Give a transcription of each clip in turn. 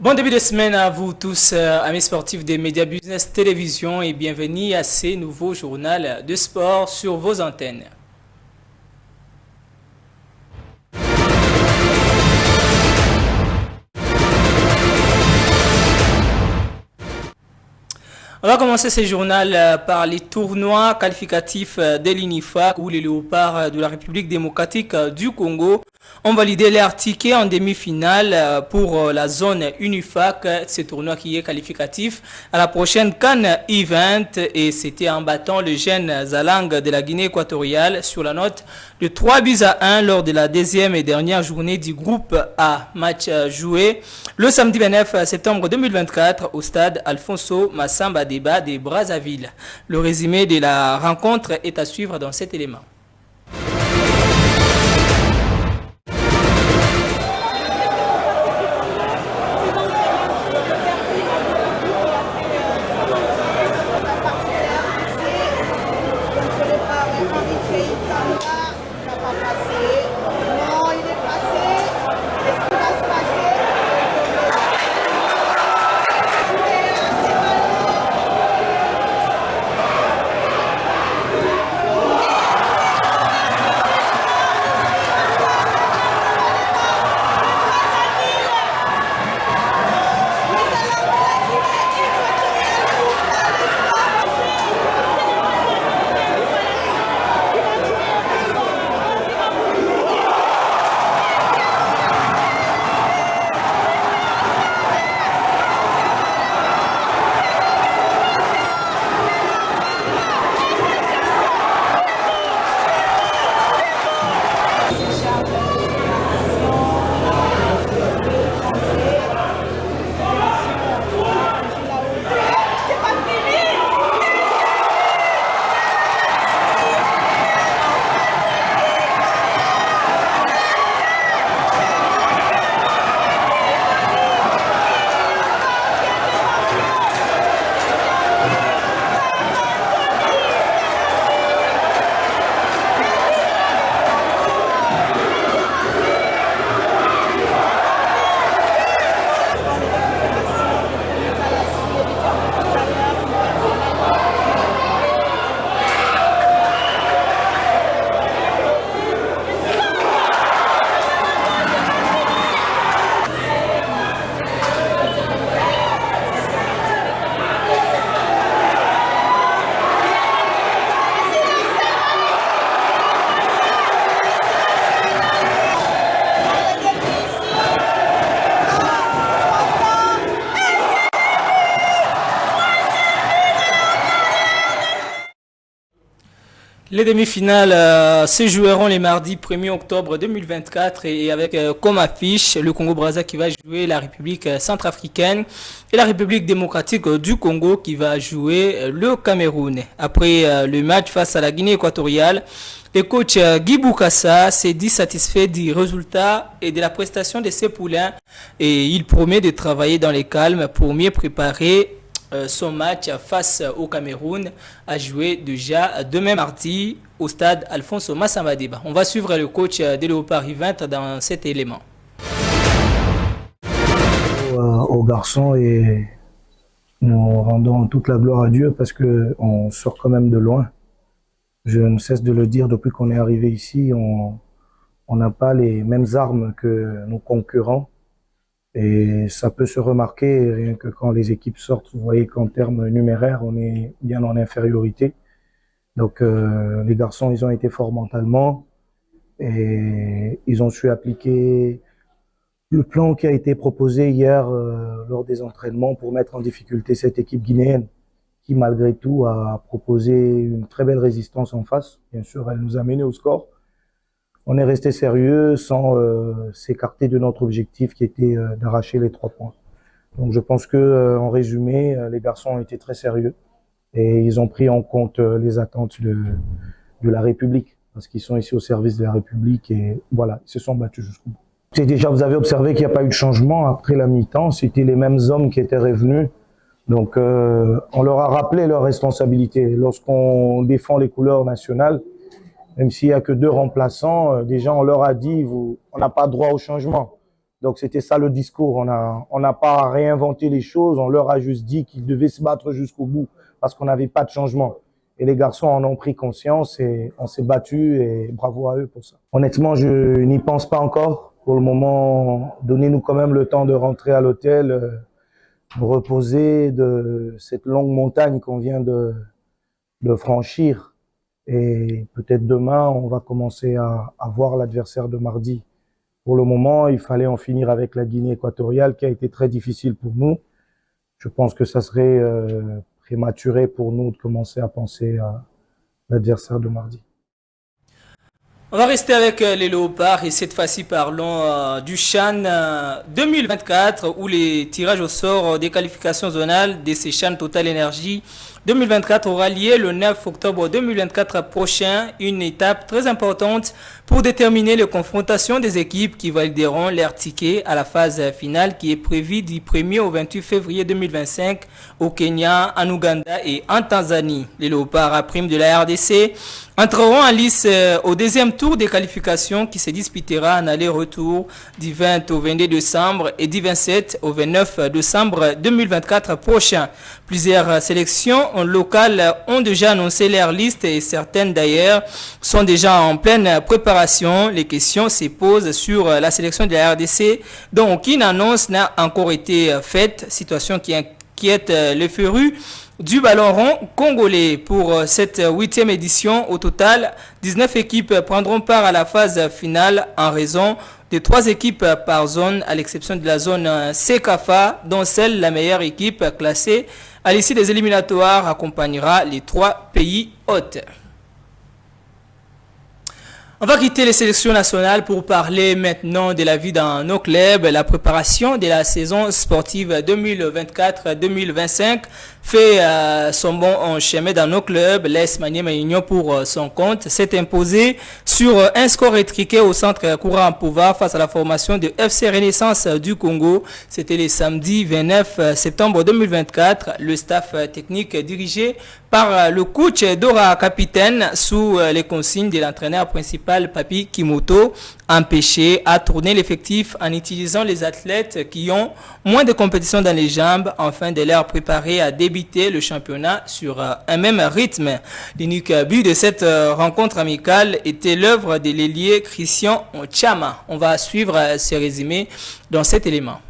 Bon début de semaine à vous tous, amis sportifs des médias business télévision et bienvenue à ce nouveau journal de sport sur vos antennes. On va commencer ce journal par les tournois qualificatifs de l'INIFA où les léopards de la République démocratique du Congo ont validé leur ticket en demi-finale pour la zone UNIFAC, ce tournoi qui est qualificatif à la prochaine CAN Event et c'était en battant le jeune Zalang de la Guinée équatoriale sur la note de 3 buts à 1 lors de la deuxième et dernière journée du groupe A. Match joué le samedi 29 septembre 2024 au stade Alfonso Massamba Deba de Brazzaville. Le résumé de la rencontre est à suivre dans cet élément. Les demi-finales se joueront les mardis 1er octobre 2024 et avec comme affiche le Congo-Brazza qui va jouer la République centrafricaine et la République démocratique du Congo qui va jouer le Cameroun. Après le match face à la Guinée équatoriale, le coach Guy Boukassa s'est dit satisfait du résultat et de la prestation de ses poulains et il promet de travailler dans le calme pour mieux préparer son match face au Cameroun a joué déjà demain mardi au stade Alfonso Massamba Deba. On va suivre le coach des Léopards 20 dans cet élément. Aux garçons et nous rendons toute la gloire à Dieu parce qu'on sort quand même de loin. Je ne cesse de le dire depuis qu'on est arrivé ici, on n'a pas les mêmes armes que nos concurrents. Et ça peut se remarquer rien que quand les équipes sortent. Vous voyez qu'en termes numéraires, on est bien en infériorité. Donc les garçons, ils ont été forts mentalement et ils ont su appliquer le plan qui a été proposé hier lors des entraînements pour mettre en difficulté cette équipe guinéenne qui, malgré tout, a proposé une très belle résistance en face. Bien sûr, elle nous a menés au score. On est resté sérieux sans s'écarter de notre objectif qui était d'arracher les 3 points. Donc je pense que en résumé, les garçons ont été très sérieux et ils ont pris en compte les attentes de la République parce qu'ils sont ici au service de la République et voilà, ils se sont battus jusqu'au bout. C'est déjà, vous avez observé qu'il n'y a pas eu de changement après la mi-temps, c'était les mêmes hommes qui étaient revenus. Donc on leur a rappelé leurs responsabilités. Lorsqu'on défend les couleurs nationales, même s'il n'y a que 2 remplaçants, déjà on leur a dit, on n'a pas droit au changement. Donc c'était ça le discours. On n'a pas réinventé les choses. On leur a juste dit qu'ils devaient se battre jusqu'au bout parce qu'on n'avait pas de changement. Et les garçons en ont pris conscience et on s'est battu et bravo à eux pour ça. Honnêtement, je n'y pense pas encore. Pour le moment, donnez-nous quand même le temps de rentrer à l'hôtel, me reposer de cette longue montagne qu'on vient de franchir. Et peut-être demain, on va commencer à voir l'adversaire de mardi. Pour le moment, il fallait en finir avec la Guinée équatoriale qui a été très difficile pour nous. Je pense que ça serait prématuré pour nous de commencer à penser à l'adversaire de mardi. On va rester avec les Léopards et cette fois-ci parlons du CHAN 2024 où les tirages au sort des qualifications zonales de ces CHAN Total Energy 2024 aura lieu le 9 octobre 2024 prochain, une étape très importante pour déterminer les confrontations des équipes qui valideront leur ticket à la phase finale qui est prévue du 1er au 28 février 2025 au Kenya, en Ouganda et en Tanzanie. Les Léopards à prime de la RDC entreront en lice au deuxième tour des qualifications qui se disputera en aller-retour du 20 au 22 décembre et du 27 au 29 décembre 2024 prochain. Plusieurs sélections locales ont déjà annoncé leur liste et certaines d'ailleurs sont déjà en pleine préparation. Les questions se posent sur la sélection de la RDC dont aucune annonce n'a encore été faite, situation qui inquiète les férus du ballon rond congolais. Pour cette 8e édition, au total, 19 équipes prendront part à la phase finale en raison de 3 équipes par zone, à l'exception de la zone CECAFA, dont seule la meilleure équipe classée à l'issue des éliminatoires accompagnera les 3 pays hôtes. On va quitter les sélections nationales pour parler maintenant de la vie dans nos clubs. La préparation de la saison sportive 2024-2025 fait son bon chemin dans nos clubs. L'AS Maniema Union pour son compte s'est imposé sur un score étriqué au centre Courant en Pouvoir face à la formation de FC Renaissance du Congo. C'était le samedi 29 septembre 2024. Le staff technique dirigé par le coach Dora Capitaine sous les consignes de l'entraîneur principal Papi Kimoto empêché à tourner l'effectif en utilisant les athlètes qui ont moins de compétition dans les jambes afin de leur préparer à débuter le championnat sur un même rythme. L'unique but de cette rencontre amicale était l'œuvre de l'ailier Christian Chama. On va suivre ce résumé dans cet élément.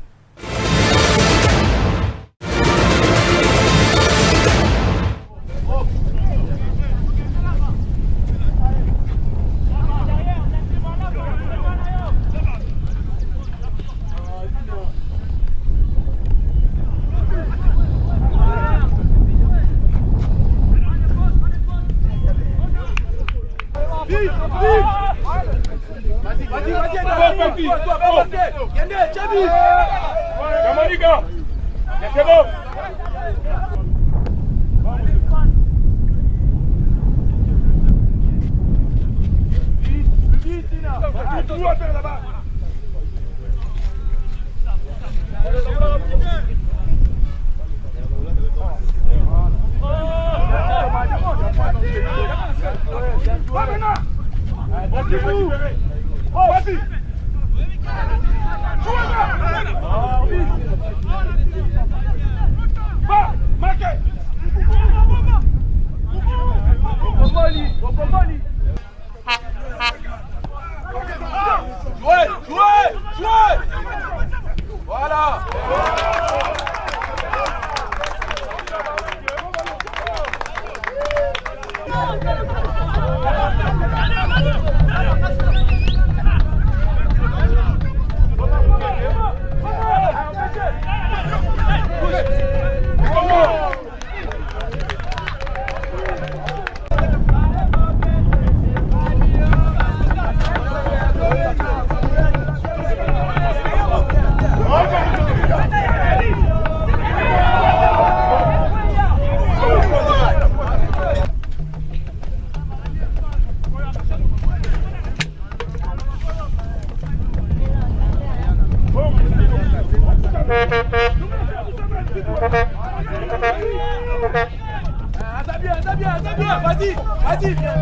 Vas-y, viens.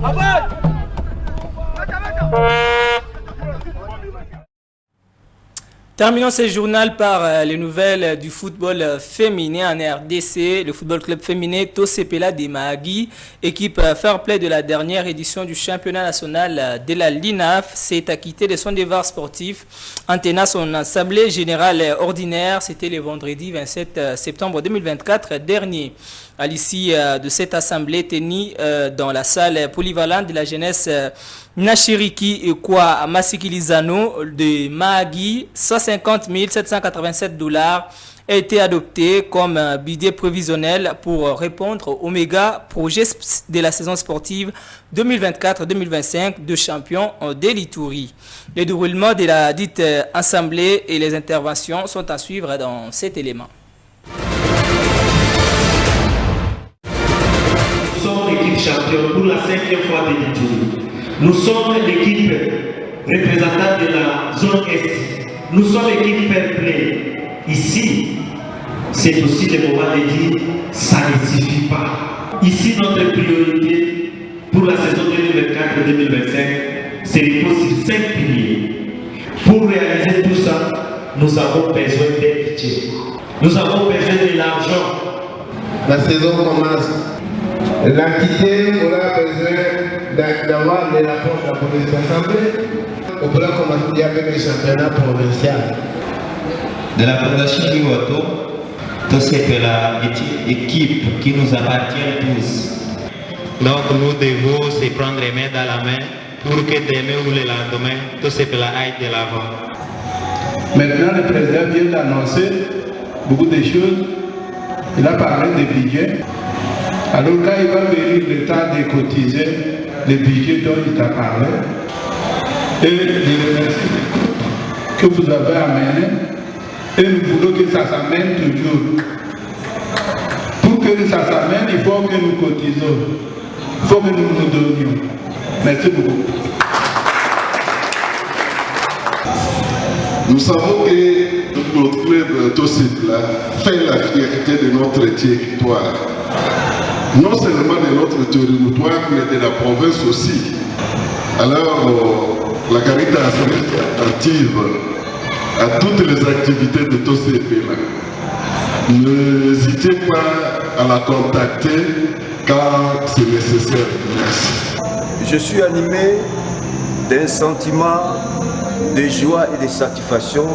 Avance. Terminons ce journal par les nouvelles du football féminin en RDC. Le football club féminin Tosepela de Mahagi, équipe fair play de la dernière édition du championnat national de la LINAF, s'est acquitté de son devoir sportif en tenant son assemblée générale ordinaire. C'était le vendredi 27 septembre 2024 dernier. À l'issue de cette assemblée tenue dans la salle polyvalente de la jeunesse Nashiriki et Kwa Masikilizano de Mahagi, 150 787 $ a été adopté comme budget prévisionnel pour répondre au méga projet de la saison sportive 2024-2025 de champion de l'Ituri. Le déroulement de la dite assemblée et les interventions sont à suivre dans cet élément. Nous sommes l'équipe championne pour la 5e fois de l'Ituri. Nous sommes l'équipe représentante de la zone Est. Nous sommes l'équipe fair play. Ici, c'est aussi le moment de dire ça ne suffit pas. Ici, notre priorité pour la saison 2024-2025, c'est reposer sur 5 piliers. Pour réaliser tout ça, nous avons besoin d'être. Nous avons besoin de l'argent. La saison commence. L'entité aura besoin d'avoir les rapports de la police d'assemblée. On pourra commencer avec le championnat provincial. De la Fondation Iwato, c'est la équipe qui nous appartient tous. Donc nous devons se prendre les mains dans la main pour que demain ou le lendemain, tout ce que aille de l'avant. Maintenant, le président vient d'annoncer beaucoup de choses. Il a parlé des budgets. Alors quand il va venir le temps de cotiser les budgets dont il a parlé, et les remercie que vous avez amenés, et nous voulons que ça s'amène toujours. Pour que ça s'amène, il faut que nous cotisons, il faut que nous nous donnions. Merci beaucoup. Nous savons que notre club Tosepela fait la fierté de notre territoire. Non seulement de notre territoire, mais de la province aussi. Alors, la Caritas est attentive à toutes les activités de Tosepela. N'hésitez pas à la contacter quand c'est nécessaire. Merci. Je suis animé d'un sentiment de joie et de satisfaction,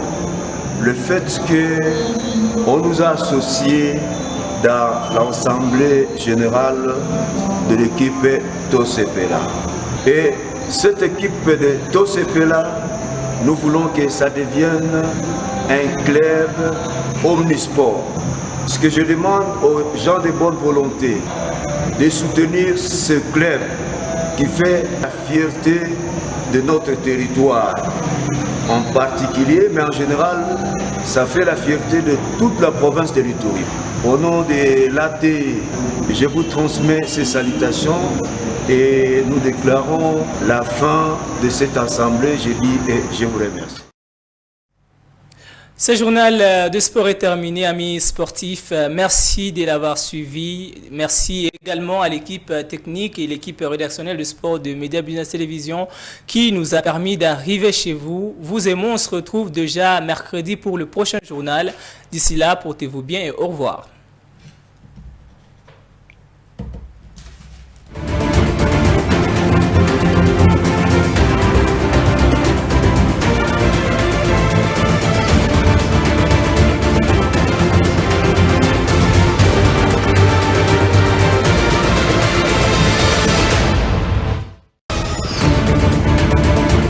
le fait qu'on nous a associés dans l'Assemblée générale de l'équipe Tosepela. Et cette équipe de Tosepela, nous voulons que ça devienne un club omnisport. Ce que je demande aux gens de bonne volonté, de soutenir ce club qui fait la fierté de notre territoire en particulier, mais en général, ça fait la fierté de toute la province de l'Ituri. Au nom de l'AT, je vous transmets ces salutations et nous déclarons la fin de cette assemblée, je dis et je vous remercie. Ce journal de sport est terminé, amis sportifs. Merci de l'avoir suivi. Merci également à l'équipe technique et l'équipe rédactionnelle de sport de Média Business Télévision qui nous a permis d'arriver chez vous. Vous et moi, on se retrouve déjà mercredi pour le prochain journal. D'ici là, portez-vous bien et au revoir.